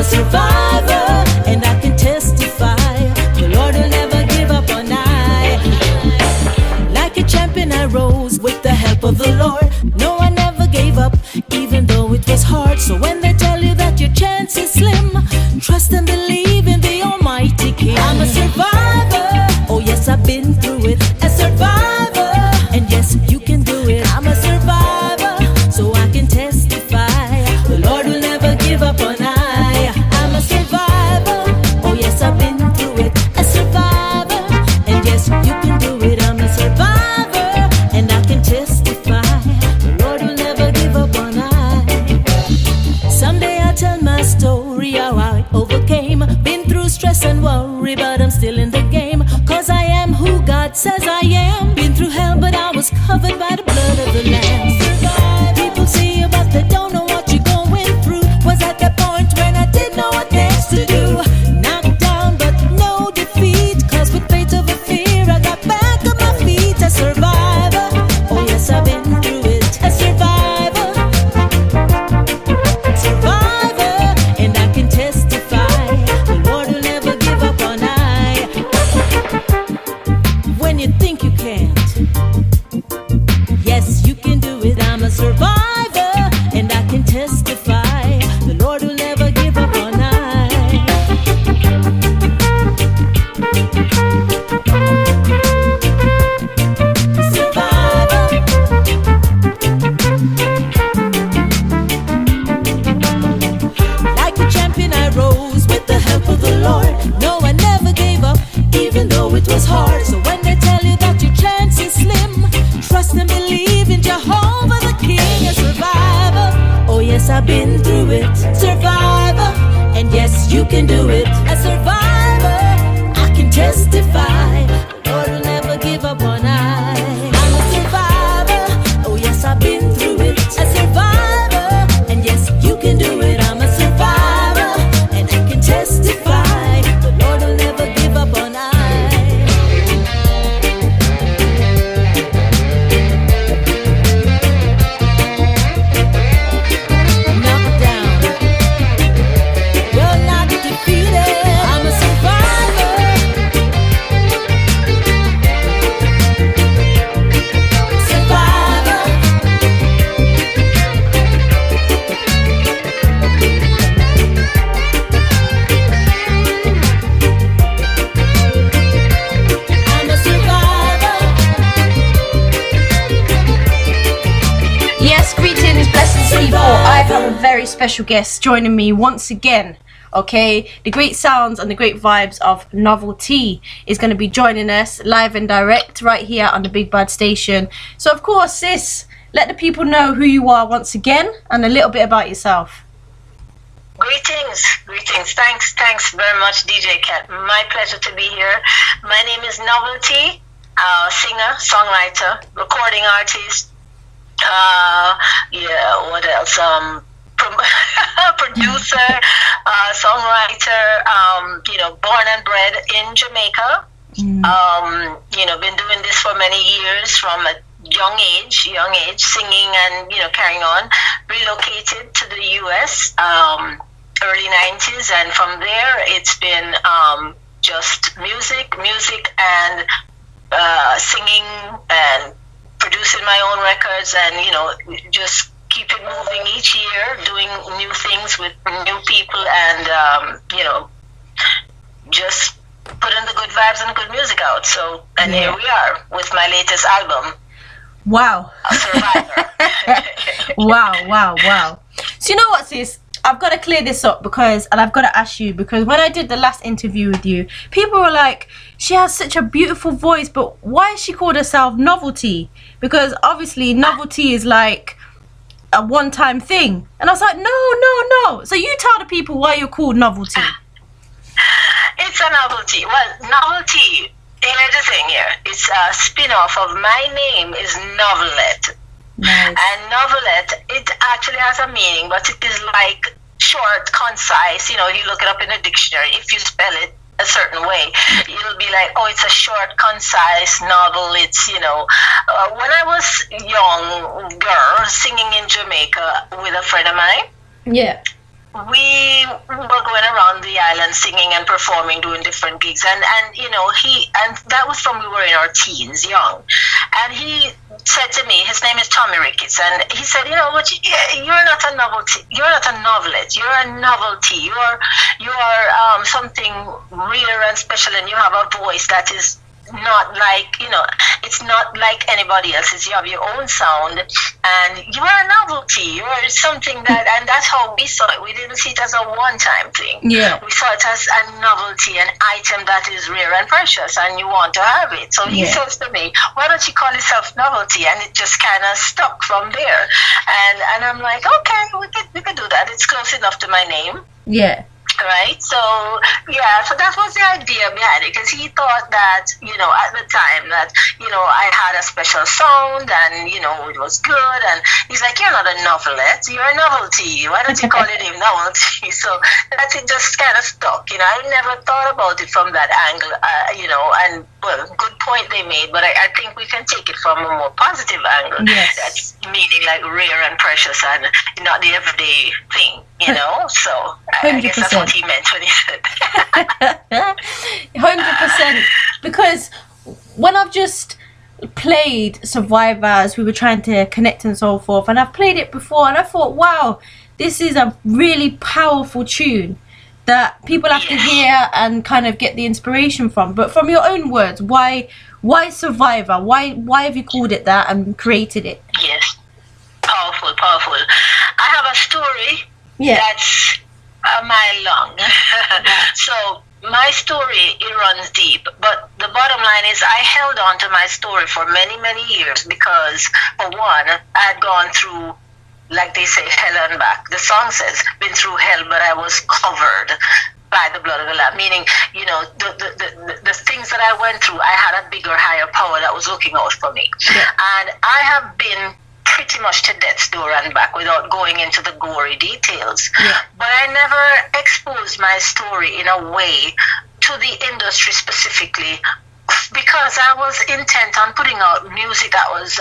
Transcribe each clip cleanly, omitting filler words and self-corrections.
a survivor, and I can testify the Lord will never give up on I. Like a champion I rose with the help of the Lord. No, I never gave up, even though it was hard. So when they tell you that your chance is slim, trust and believe in the Almighty King. I'm a survivor, oh yes, I've been through it. A survivor, and yes, you can do it. I'm a survivor, so I can testify the Lord will never give up on I. I'm a survivor, oh yes, I've been through it. A survivor, and yes, you can do it. I'm a survivor, and I can testify the Lord will never give up on I. Someday I'll tell my story, how I overcame. Been through stress and worry, but I'm still in the game. Cause I am who God says I am. Been through hell, but I was covered by the blood of the Lamb. People see you, but they don't know what you're going through. Was at the point when I didn't know what next to do. Knocked down, but no defeat. Cause with faith over fear, I got back on my feet. A survivor, oh yes, I've been through it. A survivor, survivor, and I can testify the Lord will never give up on I. When you think you can't, yes, you can do it. I'm a survivor, and I can testify the Lord will never give up on I. Survivor, like a champion I rose with the help of the Lord. No, I never gave up, even though it was hard. So when they tell you that your chance is slim, trust and believe in Jehovah the King. A survivor, oh yes, I've been through it. Survivor, and yes, you can do it. A survivor, I can testify the Lord will never give up on I. I'm a survivor, oh yes, I've been through it. A survivor, and yes, you can do it. I'm a survivor, and I can testify the Lord will never give up on I. Knocked down, you're not defeated. I'm a survivor, survivor. I'm a survivor. Yes, greetings, blessings, people. I have a very special guest joining me once again. Okay, the great sounds and the great vibes of Novelty is going to be joining us live and direct right here on the Big Bad Station. So, of course, sis, let the people know who you are once again and a little bit about yourself. Greetings. Thanks very much, DJ Kat. My pleasure to be here. My name is Novelty, singer, songwriter, recording artist. What else? Producer, songwriter. Born and bred in Jamaica. Been doing this for many years from a young age, singing and carrying on. Relocated to the U.S. Early 90s, and from there it's been just music and singing and producing my own records, and just keep it moving each year, doing new things with new people, and just putting the good vibes and good music out. So, and here we are with my latest album. Wow. A Survivor. Wow. So you know what, sis? I've got to clear this up and I've got to ask you, because when I did the last interview with you, people were like, she has such a beautiful voice, but why is she called herself Novelty? Because obviously Novelty is like a one-time thing. And I was like, no. So you tell the people why you're called Novelty. It's a novelty. Well, novelty, here's the thing here. It's a spin-off of my name is Novelette. Nice. And novelette, it actually has a meaning, but it is like short, concise. You look it up in the dictionary. If you spell it a certain way, it'll be like, oh, it's a short, concise novel. It's, when I was young girl singing in Jamaica with a friend of mine, Yeah. we were going lifestyle and singing and performing, doing different gigs. And that was from we were in our teens, young. And he said to me, his name is Tommy Ricketts, and he said, you're not a novelty. You're not a novelist. You're a novelty. You are something rare and special, and you have a voice that is not like, it's not like anybody else's. You have your own sound, and you are a novelty. You are something that, and that's how we saw it. We didn't see it as a one-time thing. Yeah. We saw it as a novelty, an item that is rare and precious, and you want to have it. So he says to me, why don't you call yourself Novelty? And it just kind of stuck from there. And I'm like, okay, we could do that. It's close enough to my name. Yeah. Right, so that was the idea behind it, because he thought that, at the time that, I had a special sound and, it was good, and he's like, you're not a novelette, you're a novelty, why don't you call it a novelty? So that it just kind of stuck, I never thought about it from that angle, and, well, good point they made, but I think we can take it from a more positive angle. Yes. That's meaning like rare and precious and not the everyday thing, so I guess that's what he meant when he said 100%. Because when I've just played Survivor, as we were trying to connect and so forth, and I've played it before, and I thought, wow, this is a really powerful tune that people have to hear and kind of get the inspiration from. But from your own words, why Survivor? Why have you called it that and created it? Yes, powerful. I have a story that's a mile long. So my story, it runs deep, but the bottom line is I held on to my story for many, many years because, for one, I had gone through, like they say, hell and back. The song says, been through hell, but I was covered by the blood of the Lamb. Meaning, the things that I went through, I had a bigger, higher power that was looking out for me. Yeah. And I have been pretty much to death's door and back without going into the gory details. Yeah. But I never exposed my story in a way to the industry specifically, because I was intent on putting out music that was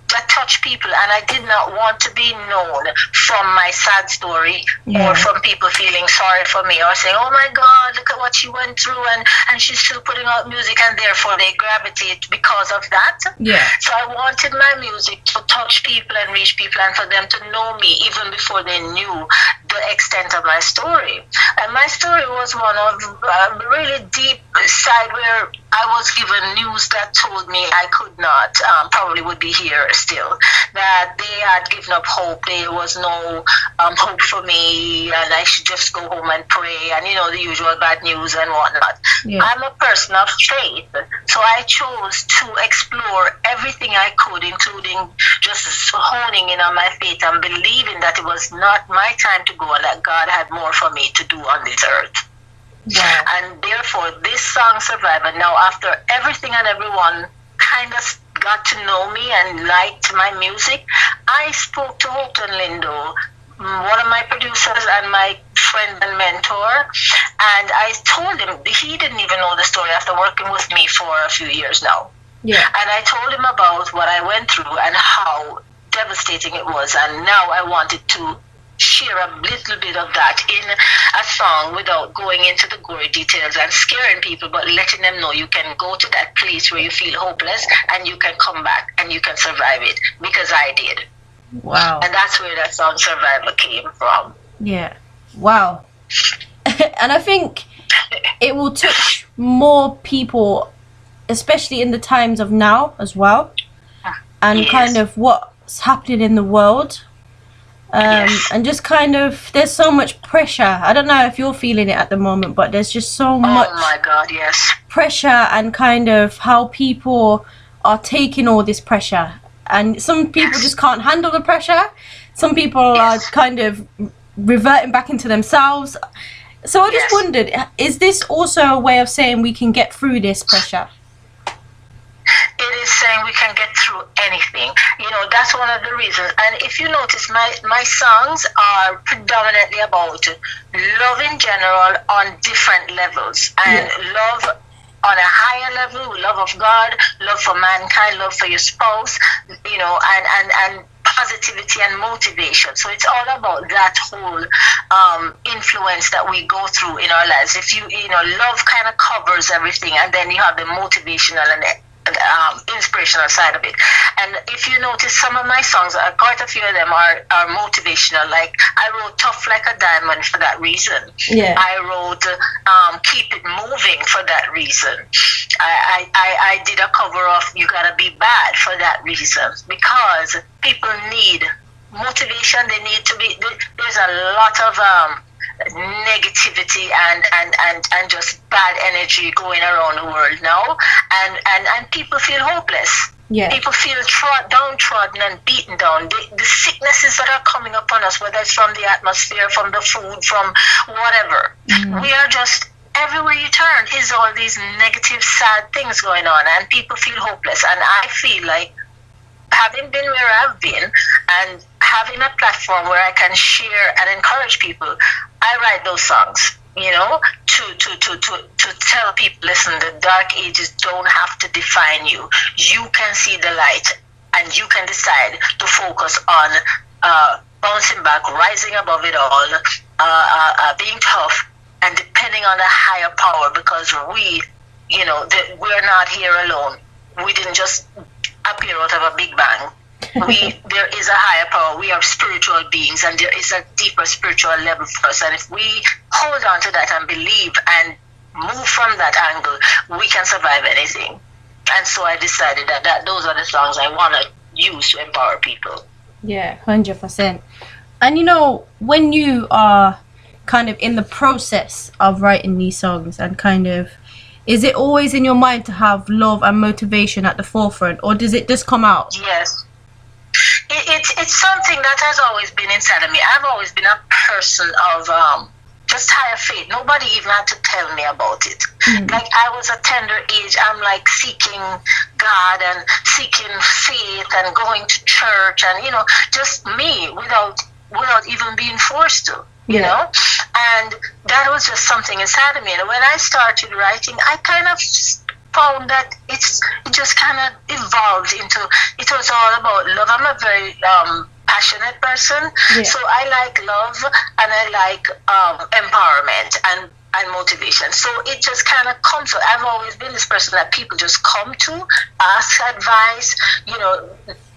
that touched people, and I did not want to be known from my sad story or from people feeling sorry for me or saying, oh my God, look at what she went through, and she's still putting out music, and therefore they gravitate because of that. Yeah. So I wanted my music to touch people and reach people, and for them to know me even before they knew the extent of my story. And my story was one of really deep side where I was given news that told me I could not, probably would be here still, that they had given up hope. There was no hope for me, and I should just go home and pray, and the usual bad news and whatnot. Yeah. I'm a person of faith, so I chose to explore everything I could, including just honing in on my faith and believing that it was not my time to go, and that God had more for me to do on this earth. Yeah. And therefore, this song, Survivor, now after everything and everyone kind of got to know me and liked my music, I spoke to Houghton Lindo, one of my producers and my friend and mentor, and I told him, he didn't even know the story after working with me for a few years now. Yeah. And I told him about what I went through and how devastating it was, and now I wanted to share a little bit of that in a song without going into the gory details and scaring people, but letting them know you can go to that place where you feel hopeless and you can come back and you can survive it, because I did. Wow. And that's where that song Survivor came from. Yeah. Wow. And I think it will touch more people, especially in the times of now as well, and kind of what's happening in the world. And just kind of, there's so much pressure. I don't know if you're feeling it at the moment, but there's just so much pressure, and kind of how people are taking all this pressure. And some people just can't handle the pressure. Some people are kind of reverting back into themselves. So I just wondered, is this also a way of saying we can get through this pressure? It is saying we can get through anything. That's one of the reasons. And if you notice, my songs are predominantly about love in general on different levels. And love on a higher level, love of God, love for mankind, love for your spouse, and positivity and motivation. So it's all about that whole influence that we go through in our lives. If love kind of covers everything, and then you have the motivational and inspirational side of it. And if you notice, some of my songs, quite a few of them are motivational. Like I wrote "Tough Like a Diamond" for that reason. Yeah. I wrote "Keep It Moving" for that reason. I did a cover of "You Gotta Be Bad" for that reason, because people need motivation. They need to be. There's a lot of negativity and just bad energy going around the world now, and people feel hopeless. Yeah. People feel downtrodden and beaten down. The sicknesses that are coming upon us, whether it's from the atmosphere, from the food, from whatever, we are just, everywhere you turn is all these negative, sad things going on, and people feel hopeless. And I feel like, having been where I've been and having a platform where I can share and encourage people, I write those songs, to tell people, listen, the dark ages don't have to define you. You can see the light, and you can decide to focus on bouncing back, rising above it all, being tough, and depending on a higher power, because we're not here alone. We didn't just appear out of a big bang. There is a higher power. We are spiritual beings, and there is a deeper spiritual level for us. And if we hold on to that and believe and move from that angle, we can survive anything. And so I decided that those are the songs I want to use to empower people. Yeah, 100%. And when you are kind of in the process of writing these songs, and kind of, is it always in your mind to have love and motivation at the forefront, or does it just come out? Yes. It's something that has always been inside of me. I've always been a person of just higher faith. Nobody even had to tell me about it. Like, I was a tender age, I'm like seeking God and seeking faith and going to church, and just me, without even being forced to. You know, and that was just something inside of me. And when I started writing, I kind of found that it just kind of evolved into, it was all about love. I'm a very passionate person, so I like love, and I like empowerment and motivation. So it just kind of comes. So I've always been this person that people just come to, ask advice,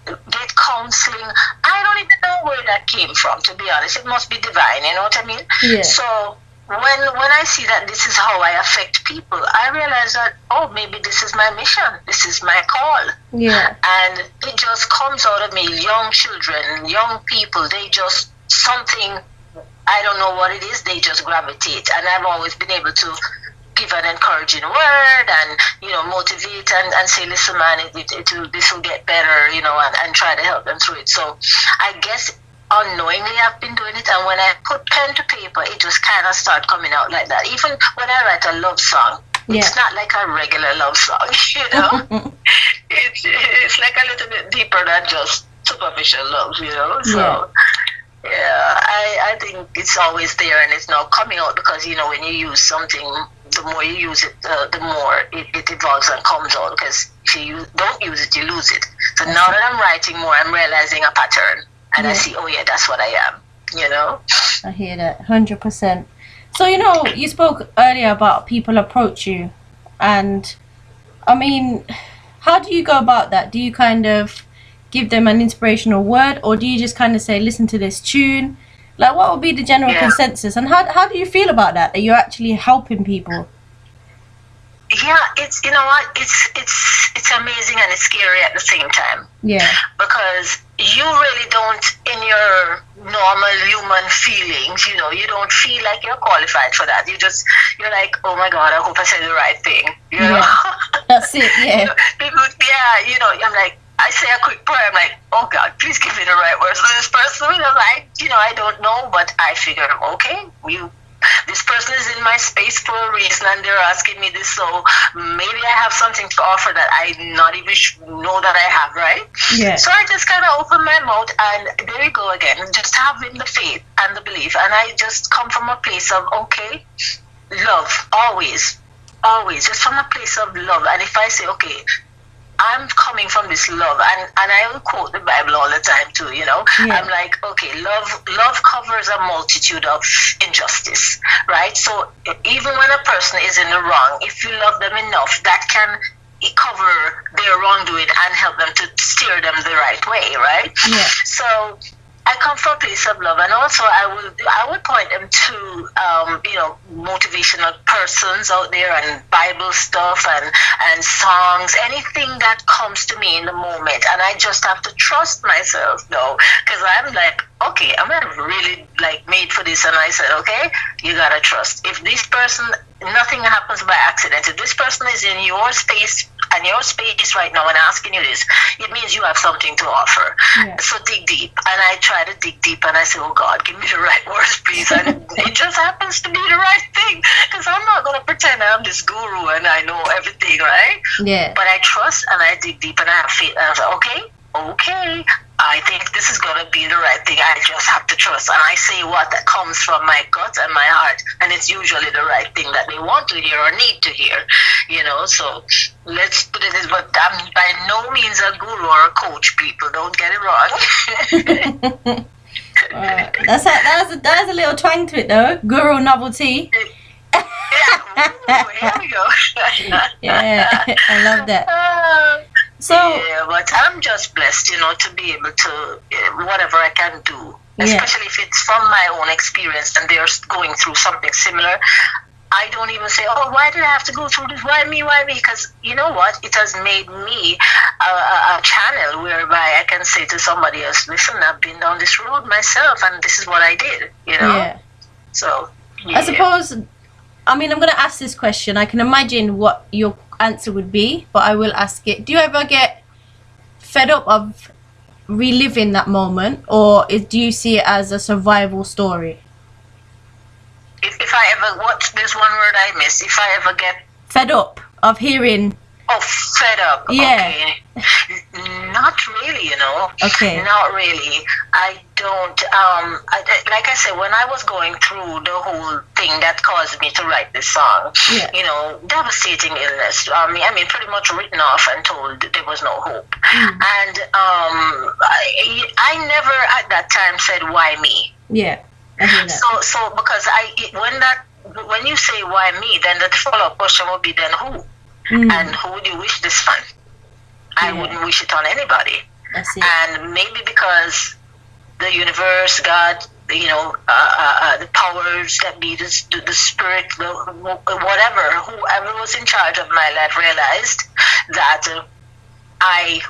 get counseling. I don't even know where that came from, to be honest. It must be divine, you know what I mean? Yeah. So when I see that this is how I affect people, I realize that, maybe this is my mission, this is my call. Yeah. And it just comes out of me. Young children, young people, they just, something, I don't know what it is, they just gravitate. And I've always been able to give an encouraging word and motivate and say, listen man, this will get better, and try to help them through it. So I guess unknowingly I've been doing it, and when I put pen to paper, it just kind of start coming out like that. Even when I write a love song, it's not like a regular love song, it's like a little bit deeper than just superficial love, so I think it's always there, and it's now coming out, because when you use something, the more you use it, the more it evolves and comes out. Because if you don't use it, you lose it. So now that I'm writing more, I'm realizing a pattern, and I see, that's what I am. I hear that 100%. So you spoke earlier about people approach you, and I mean, how do you go about that? Do you kind of give them an inspirational word, or do you just kind of say, listen to this tune? Like, what would be the general consensus, and how do you feel about that you're actually helping people? Yeah, it's it's amazing, and it's scary at the same time. Yeah. Because you really don't, in your normal human feelings, you don't feel like you're qualified for that. You're like, oh my God, I hope I said the right thing. That's it. Yeah. People, I'm like, I say a quick prayer, I'm like, oh God, please give me the right words to this person. I don't know, but I figure, okay, this person is in my space for a reason, and they're asking me this, so maybe I have something to offer that I not even know that I have, right? Yeah. So I just kind of open my mouth, and there you go again, just having the faith and the belief, and I just come from a place of, okay, love, always, just from a place of love. And if I say, okay, I'm coming from this love, and I will quote the Bible all the time too, you know. Yeah. I'm like, okay, love covers a multitude of injustice, right? So even when a person is in the wrong, if you love them enough, that can cover their wrongdoing and help them to steer them the right way, right? Yeah. So I come from a place of love, and also I would point them to you know, motivational persons out there, and Bible stuff, and songs, anything that comes to me in the moment, and I just have to trust myself though, because I'm like, okay, I'm not really like made for this, and I said, okay, you gotta trust. If this person, nothing happens by accident. If this person is in your space and your space right now and asking you this, it means you have something to offer. Yeah. So dig deep. And I try to dig deep, and I say, oh God, give me the right words, please. And it just happens to be the right thing, because I'm not going to pretend I'm this guru and I know everything, right? Yeah. But I trust, and I dig deep, and I have faith. And I say, okay, I think this is going to be the right thing. I just have to trust. And I say what that comes from my gut and my heart. And it's usually the right thing that they want to hear or need to hear, you know. So let's put it this, but I'm by no means a guru or a coach, people. Don't get it wrong. That's a little twang to it though. Guru novelty. Yeah, ooh, here we go. Yeah, I love that. So yeah, but I'm just blessed, you know, to be able to whatever I can do, especially if it's from my own experience and they're going through something similar. I don't even say, oh, why did I have to go through this? Why me? Why me? Because you know what? It has made me a channel whereby I can say to somebody else, listen, I've been down this road myself, and this is what I did, you know? yeah. So, yeah. I suppose, I mean, I'm going to ask this question. I can imagine what your answer would be, but I will ask it. Do you ever get fed up of reliving that moment, or do you see it as a survival story? If I ever, there's one word I miss. If I ever get Fed up of hearing. Oh, fed up. Yeah. Okay. Not really, you know. Okay. Not really. I don't. Like I said, when I was going through the whole thing that caused me to write this song, Yeah. you know, devastating illness. I mean, pretty much written off and told there was no hope. And I never at that time said, "Why me?" Yeah. I hear that. So because when you say why me, then the follow-up question would be, then who? And who would you wish this on? I wouldn't wish it on anybody. That's it. And maybe because the universe, God, you know, the powers that be, the spirit, whatever, whoever was in charge of my life realized that I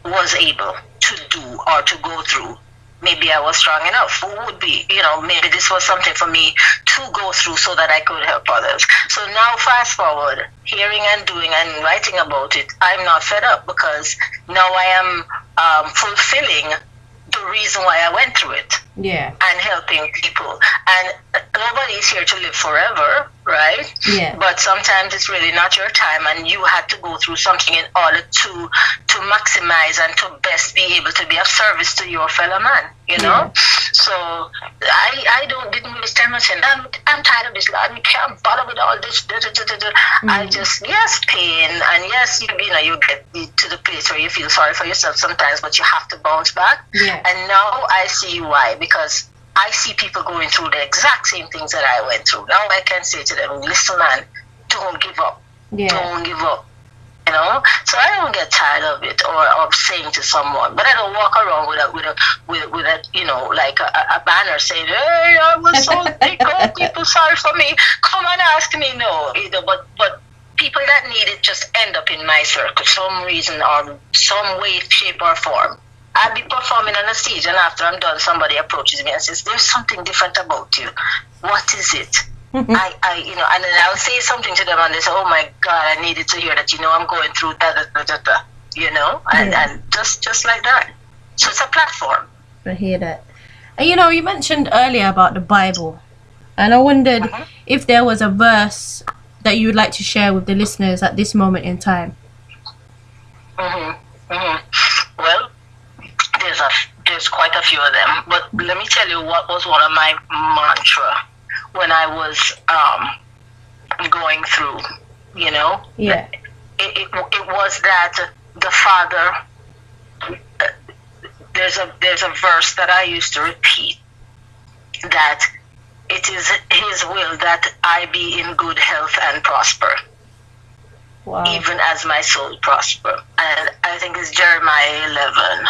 was able to do or to go through. Maybe I was strong enough. Who would be, you know, maybe this was something for me to go through so that I could help others. So now fast forward, hearing and doing and writing about it, I'm not fed up, because now I am fulfilling the reason why I went through it. Yeah. And helping people. And nobody is here to live forever, right? Yeah. But sometimes it's really not your time, and you had to go through something in order to maximize and to best be able to be of service to your fellow man, you know? So I didn't really stand and say, I'm tired of this, Lord, we can't bother with all this. I just, yes, pain, and yes, you know, you get to the place where you feel sorry for yourself sometimes, but you have to bounce back. Yeah. And now I see why, because I see people going through the exact same things that I went through. Now I can say to them, listen, man, don't give up. Yeah. Don't give up. You know, so I don't get tired of it or of saying to someone, but I don't walk around with a you know, like a banner saying, "Hey, I was so sick. Oh, people sorry for me. Come and ask me." No, either. But people that need it just end up in my circle, some reason or some way, shape, or form. I'll be performing on a stage, and after I'm done, somebody approaches me and says, "There's something different about you. What is it?" I you know, and then I'll say something to them, and they say, "Oh my God, I needed to hear that. You know, I'm going through that, you know," and just like that. So it's a platform. I hear that. And you know, you mentioned earlier about the Bible, and I wondered if there was a verse that you would like to share with the listeners at this moment in time. Well, there's quite a few of them, but let me tell you what was one of my mantra when I was going through, you know. Yeah. It was that the the Father, there's a verse that I used to repeat, that it is His will that I be in good health and prosper, even as my soul prosper. And I think it's Jeremiah 11,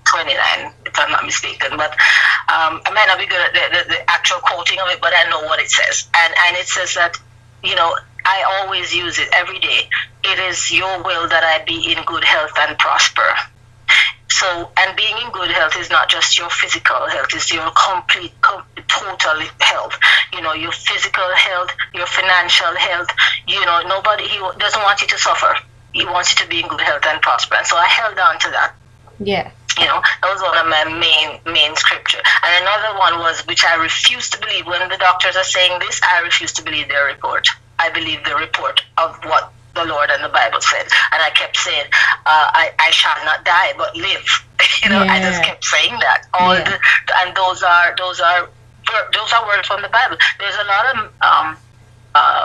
29, if I'm not mistaken. But I might not be good at the actual quoting of it, but I know what it says. And it says that, I always use it every day. It is your will that I be in good health and prosper. So, and being in good health is not just your physical health, it's your complete total health. Your physical health, your financial health. Nobody, He doesn't want you to suffer. He wants you to be in good health and prosper. And so I held on to that. Yeah. That was one of my main scripture. And another one was, which I refuse to believe. When the doctors are saying this, I refuse to believe their report. I believe the report of what the Lord and the Bible said. And I kept saying, I shall not die but live. I just kept saying that. And those are words from the Bible. There's a lot of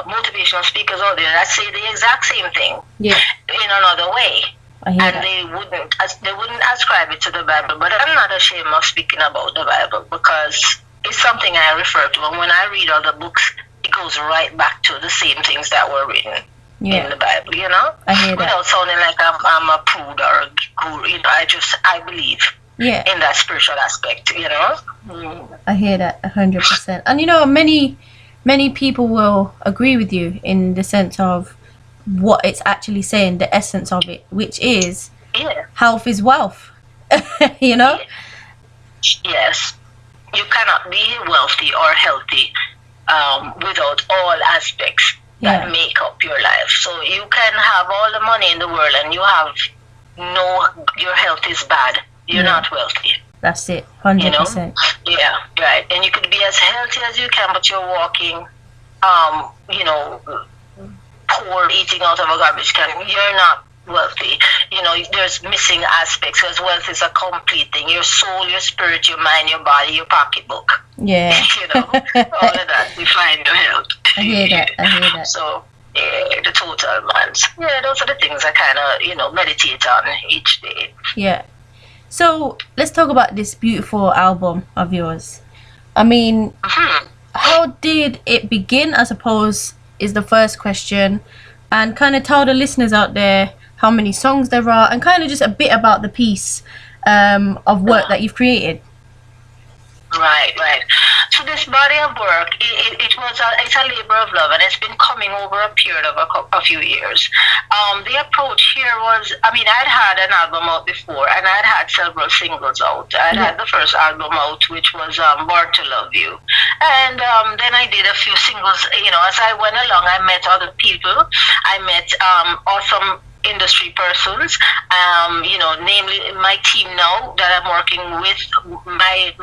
motivational speakers out there that say the exact same thing in another way. And they wouldn't ascribe it to the Bible. But I'm not ashamed of speaking about the Bible, because it's something I refer to. And when I read other books, it goes right back to the same things that were written in the Bible, I hear that. Without sounding like I'm a prude or a guru, I believe in that spiritual aspect, I hear that 100%. And many people will agree with you in the sense of what it's actually saying, the essence of it, which is health is wealth. Yes, you cannot be wealthy or healthy without all aspects that make up your life. So you can have all the money in the world and your health is bad. You're not wealthy. That's it, 100%. Yeah, right. And you could be as healthy as you can, but you're walking, poor, eating out of a garbage can. You're not wealthy. There's missing aspects, because wealth is a complete thing. Your soul, your spirit, your mind, your body, your pocketbook. Yeah. All of that define your health. I hear that. So, the total balance. Yeah, those are the things I kind of, meditate on each day. Yeah. So, let's talk about this beautiful album of yours. I mean, how did it begin, I suppose, is the first question. And kind of tell the listeners out there how many songs there are, and kind of just a bit about the piece of work that you've created. Right. So this body of work, it's a labor of love, and it's been coming over a period of a few years. The approach here was, I'd had an album out before, and I'd had several singles out. I'd had the first album out, which was Born to Love You. And then I did a few singles, as I went along. I met other people. I met awesome industry persons, namely my team now that I'm working with. I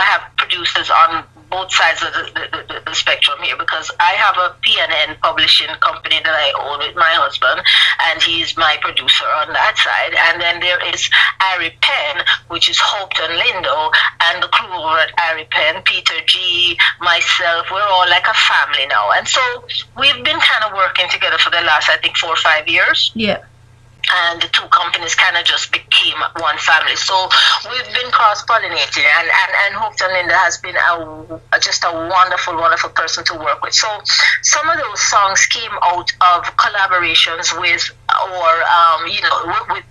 have producers on both sides of the spectrum here, because I have a P&N publishing company that I own with my husband, and he's my producer on that side. And then there is Ari Penn, which is Hopeton Lindo, and the crew over at Ari Penn, Peter G, myself, we're all like a family now. And so we've been kind of working together for the last, I think, 4 or 5 years. Yeah. And the two companies kind of just became one family. So we've been cross-pollinating, and Hopeton Linda has been just a wonderful, wonderful person to work with. So some of those songs came out of collaborations with Ari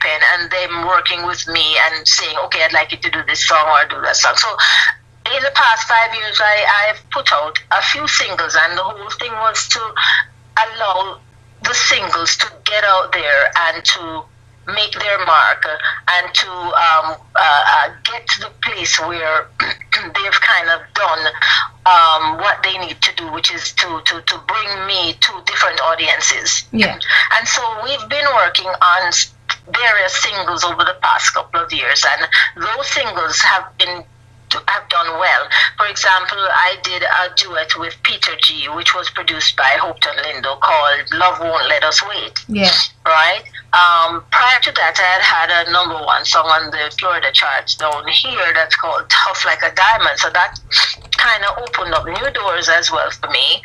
Penn, and them working with me and saying, okay, I'd like you to do this song or do that song. So in the past 5 years, I've put out a few singles, and the whole thing was to allow the singles to get out there and to make their mark, and to get to the place where they've kind of done what they need to do, which is to bring me to different audiences. Yeah. And so we've been working on various singles over the past couple of years, and those singles have done well. For example, I did a duet with Peter G, which was produced by Hopeton Lindo, called Love Won't Let Us Wait. Yeah. Right? Prior to that, I had a #1 song on the Florida charts down here that's called Tough Like a Diamond. So that kind of opened up new doors as well for me.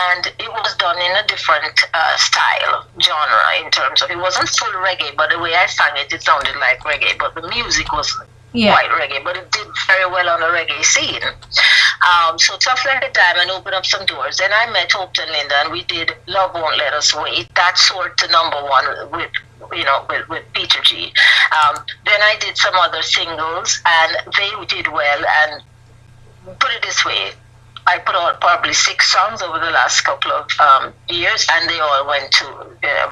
And it was done in a different style, genre, in terms of, it wasn't full reggae, but the way I sang it, it sounded like reggae, but the music wasn't quite reggae, but it did very well on the reggae scene. So Tough Like a Diamond opened up some doors. Then I met Hope and Linda, and we did Love Won't Let Us Wait. That soared to #1 with Peter G. Then I did some other singles, and they did well. And put it this way, I put out probably 6 songs over the last couple of years, and they all went to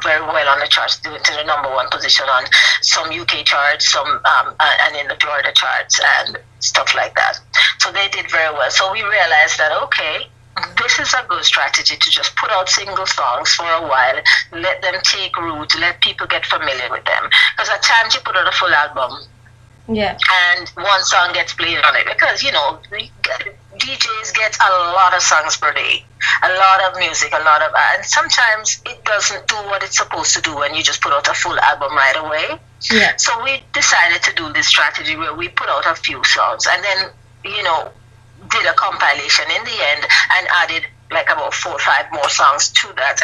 very well on the charts, doing to the #1 position on some UK charts, some and in the Florida charts and stuff like that. So they did very well. So we realized that, okay, this is a good strategy to just put out single songs for a while, let them take root, let people get familiar with them. Because at times you put out a full album, and one song gets played on it, because DJs get a lot of songs per day, a lot of music, and sometimes it doesn't do what it's supposed to do when you just put out a full album right away. So we decided to do this strategy where we put out a few songs, and then did a compilation in the end and added like about 4 or 5 more songs to that,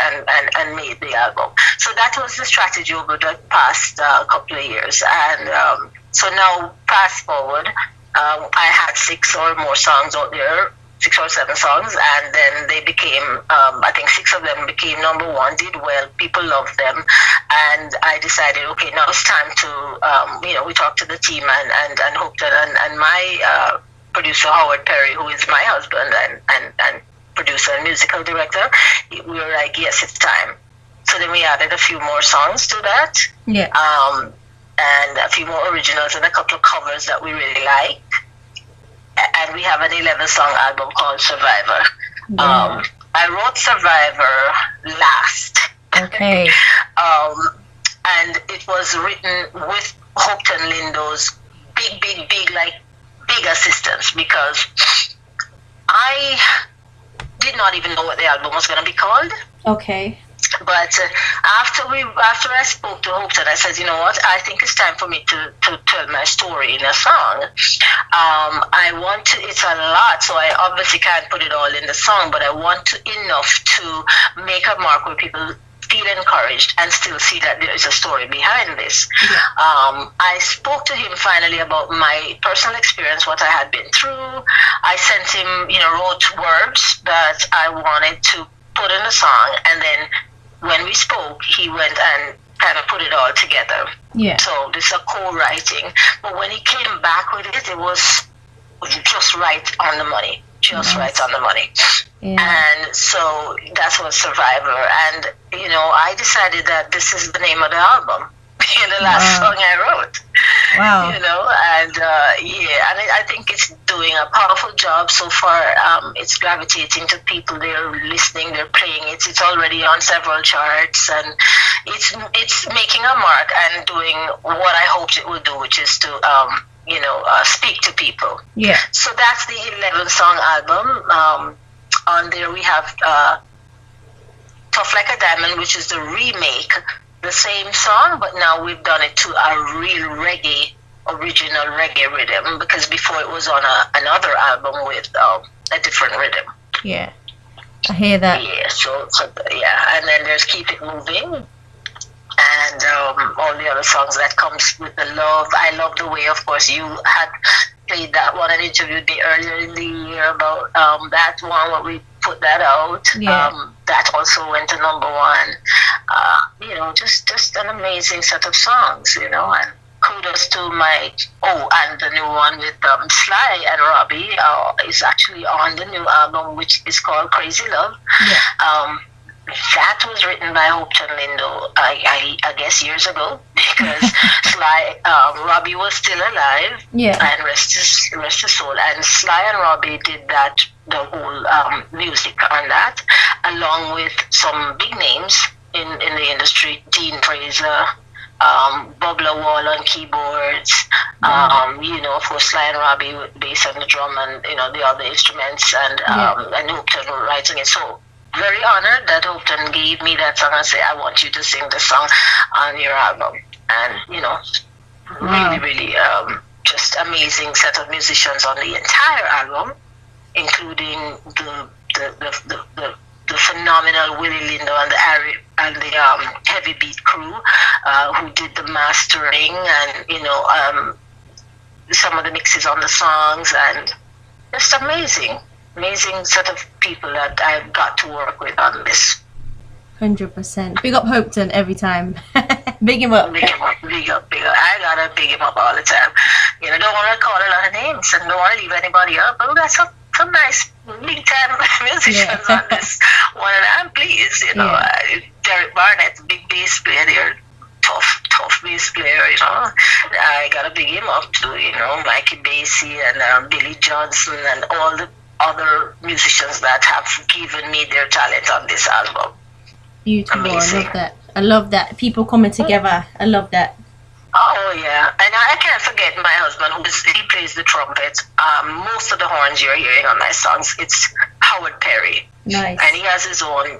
and made the album. So that was the strategy over the past couple of years. And so now, fast forward, I had 6 or more songs out there, 6 or 7 songs, and then they became, I think 6 of them became #1, did well, people loved them, and I decided, okay, now it's time to, we talked to the team and hoped that, and my producer Howard Perry, who is my husband and producer and musical director, we were like, yes, it's time. So then we added a few more songs to that. And a few more originals and a couple of covers that we really like. And we have an 11-song album called Survivor. I wrote Survivor last. Okay. And it was written with Hope and Lindo's big assistance, because I did not even know what the album was going to be called. Okay. But after I spoke to Hope, and I said, you know what, I think it's time for me to tell my story in a song. It's a lot, so I obviously can't put it all in the song, but I want enough to make a mark where people feel encouraged and still see that there is a story behind this. I spoke to him finally about my personal experience, what I had been through. I sent him, wrote words that I wanted to put in a song, and then when we spoke, he went and kind of put it all together. So this is a co-writing. But when he came back with it, it was just right on the money. Right on the money. And so that's what Survivor. And, I decided that this is the name of the album. The last song I wrote. Wow. And I think it's doing a powerful job so far. It's gravitating to people. They're listening, they're playing it. It's already on several charts, and it's making a mark and doing what I hoped it would do, which is to speak to people. So that's the 11-song album. On there we have Tough Like a Diamond, which is the remake, the same song, but now we've done it to a real original reggae rhythm, because before it was on another album with a different rhythm. I hear that. And then there's Keep It Moving, and all the other songs that comes with the love. I Love the Way, of course, you had played that one and interviewed me earlier in the year about that one, where we put that out. That also went to #1. Just an amazing set of songs, and kudos to and the new one with Sly and Robbie is actually on the new album, which is called Crazy Love. That was written by Hope and Lindo, I guess years ago, because Robbie was still alive, and rest his soul. And Sly and Robbie did the whole music on that, along with some big names in the industry, Dean Fraser, Bubla Wall on keyboards, of course Sly and Robbie with bass and the drum, and the other instruments, and Hopeton writing it. So very honored that Hopeton gave me that song and say, I want you to sing the song on your album. And really just amazing set of musicians on the entire album. including the phenomenal Willie Lindo and the Heavy Beat crew, who did the mastering and some of the mixes on the songs, and just amazing set of people that I've got to work with on this. 100%. Big up Hopeton every time. Big him up. Big up. I gotta big him up all the time. Don't want to call a lot of names and don't want to leave anybody up, but we got some nice big time musicians on this one, and I'm pleased. Derek Barnett, big bass player, they're tough bass player. I gotta big him up too. Mikey Basie and Billy Johnson and all the other musicians that have given me their talent on this album. Beautiful. Amazing. I love that. People coming together. I love that. Oh yeah, and I can't forget my husband, he plays the trumpet. Most of the horns you're hearing on my songs, it's Howard Perry. Nice. And he has his own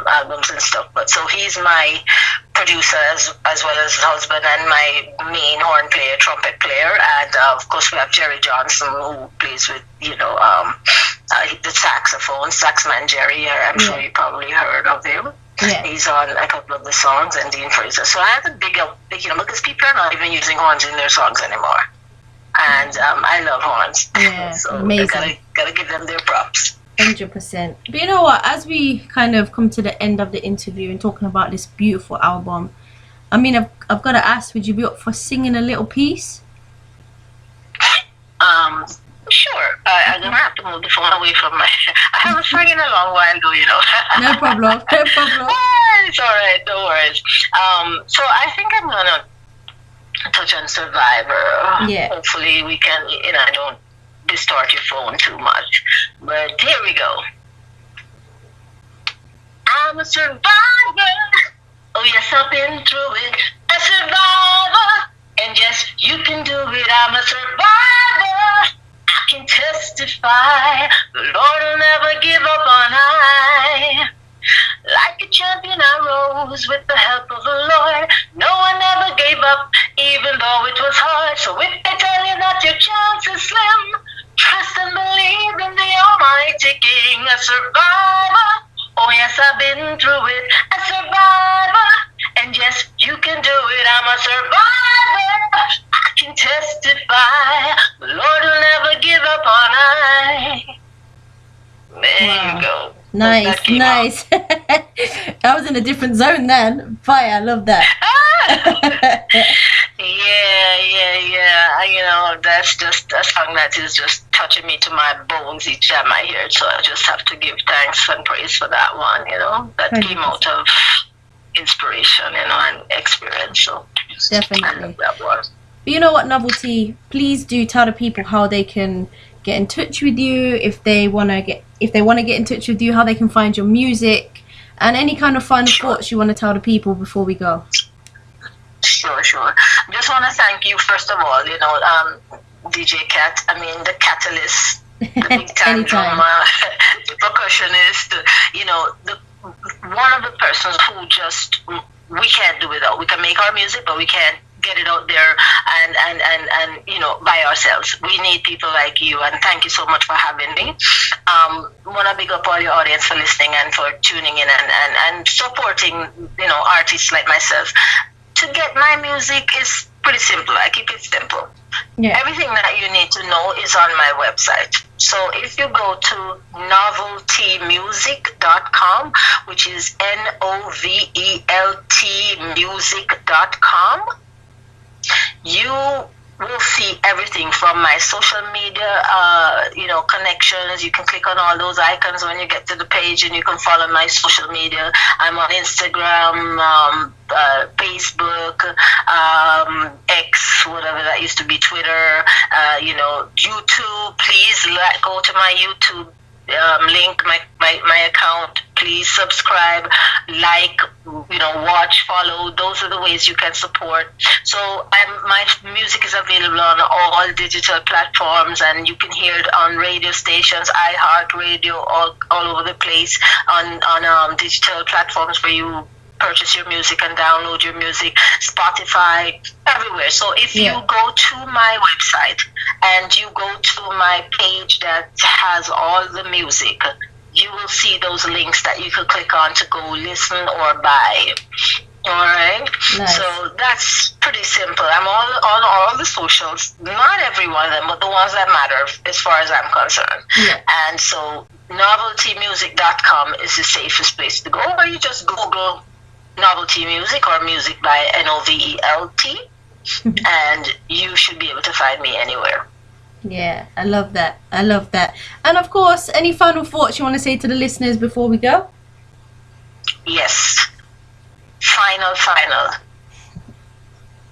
albums and stuff. But so he's my producer as well as husband, and my main horn player, trumpet player, and of course we have Jerry Johnson, who plays with the saxman Jerry. I'm sure you probably heard of him. Yeah. He's on a couple of the songs, and Dean Fraser. So I had to big up, because people are not even using horns in their songs anymore. And I love horns. Yeah, so amazing. I gotta give them their props. 100%. But you know what? As we kind of come to the end of the interview and talking about this beautiful album, I mean, I've got to ask, would you be up for singing a little piece? Sure. I'm gonna have to move the phone away from my. I haven't sung in a long while ago, No problem. No problem. It's all right. No worries. So I think I'm gonna touch on Survivor. Yeah. Hopefully we can. I don't distort your phone too much. But here we go. I'm a survivor. Oh yes, I've been through it. A survivor. And yes, you can do it. I'm a survivor. I can testify, the Lord will never give up on I. Like a champion I rose with the help of the Lord. No one ever gave up, even though it was hard. So if they tell you that your chance is slim, trust and believe in the Almighty King. A survivor, oh yes, I've been through it. A survivor, and yes, you can do it. I'm a survivor. I can testify, the Lord will never give up on I. There you go. Nice. I was in a different zone then. Fire, I love that. Yeah. That's just a song that is just touching me to my bones each time I hear it. So I just have to give thanks and praise for that one, that came out of inspiration, and experience. So definitely. I love that one. But you know what, Novelty? Please do tell the people how they can get in touch with you, if they want to get in touch with you, how they can find your music, and any kind of final thoughts you want to tell the people before we go. Sure. Just want to thank you first of all. DJ Kat. I mean the Kat-a-lyst, the big time drummer, the percussionist. One of the persons who just we can't do without. We can make our music, but we can't get it out there and by ourselves. We need people like you, and thank you so much for having me. Want to big up all your audience for listening and for tuning in and supporting artists like myself. To get my music is pretty simple. I keep it simple. Yeah. Everything that you need to know is on my website. So if you go to noveltymusic.com, which is NOVELT music.com, you will see everything from my social media, connections. You can click on all those icons when you get to the page, and you can follow my social media. I'm on Instagram, Facebook, X, whatever that used to be, Twitter, YouTube. Please go to my YouTube link, my account. Please subscribe, watch, follow. Those are the ways you can support. So my music is available on all digital platforms, and you can hear it on radio stations, iHeartRadio, all over the place, on digital platforms where you purchase your music and download your music, Spotify, everywhere. So if you go to my website and you go to my page that has all the music, you will see those links that you could click on to go listen or buy. All right. Nice. So that's pretty simple. I'm on all the socials, not every one of them, but the ones that matter as far as I'm concerned. Yeah. And so noveltymusic.com is the safest place to go, or you just Google Novelty Music or music by Novelt, and you should be able to find me anywhere. Yeah, I love that. I love that. And of course, any final thoughts you want to say to the listeners before we go? Yes. Final.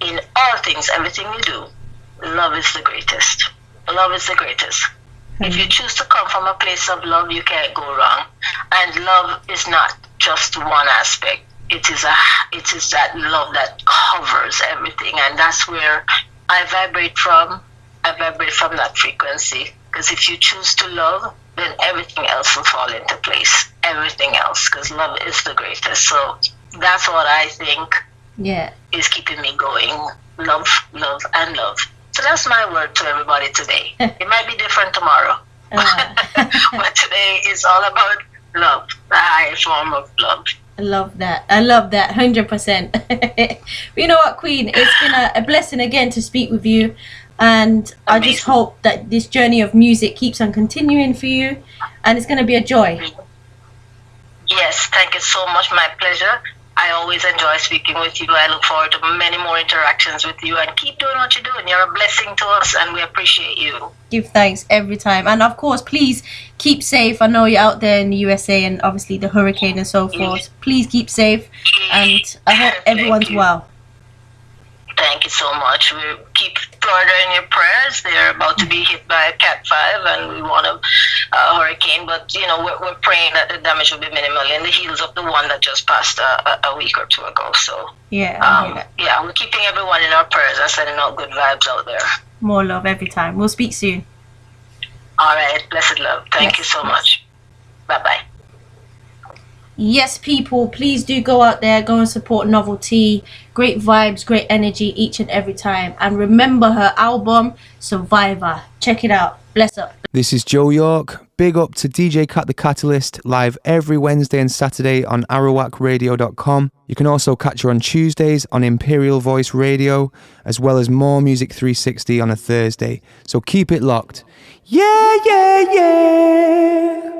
In all things, everything you do, love is the greatest. Love is the greatest. If you choose to come from a place of love, you can't go wrong. And love is not just one aspect. It is that love that covers everything, and that's where I vibrate from. I vibrate from that frequency. Because if you choose to love, then everything else will fall into place. Everything else, because love is the greatest. So that's what I think is keeping me going. Love, and love. So that's my word to everybody today. It might be different tomorrow. But today is all about love, the highest form of love. I love that, 100%. But you know what, Queen, it's been a blessing again to speak with you. And I just hope that this journey of music keeps on continuing for you. And it's going to be a joy. Yes, thank you so much. My pleasure. I always enjoy speaking with you. I look forward to many more interactions with you, and keep doing what you're doing. You're a blessing to us, and we appreciate you. Give thanks every time. And of course, please keep safe. I know you're out there in the USA and obviously the hurricane and so forth. Please keep safe, and I hope everyone's well. Thank you so much. We keep Florida in your prayers. They're about to be hit by a Cat 5, and we want a hurricane. But, we're praying that the damage will be minimal in the heels of the one that just passed a week or two ago. So, we're keeping everyone in our prayers and sending out good vibes out there. More love every time. We'll speak soon. All right. Blessed love. Thank you so much. Bye-bye. Yes, people, please do go out there, go and support Novelty. Great vibes, great energy each and every time. And remember her album, Survivor. Check it out. Bless up. This is Joe York. Big up to DJKat the Kat-a-lyst, live every Wednesday and Saturday on arawakradio.com. You can also catch her on Tuesdays on Imperial Voice Radio, as well as More Music 360 on a Thursday. So keep it locked. Yeah, yeah, yeah.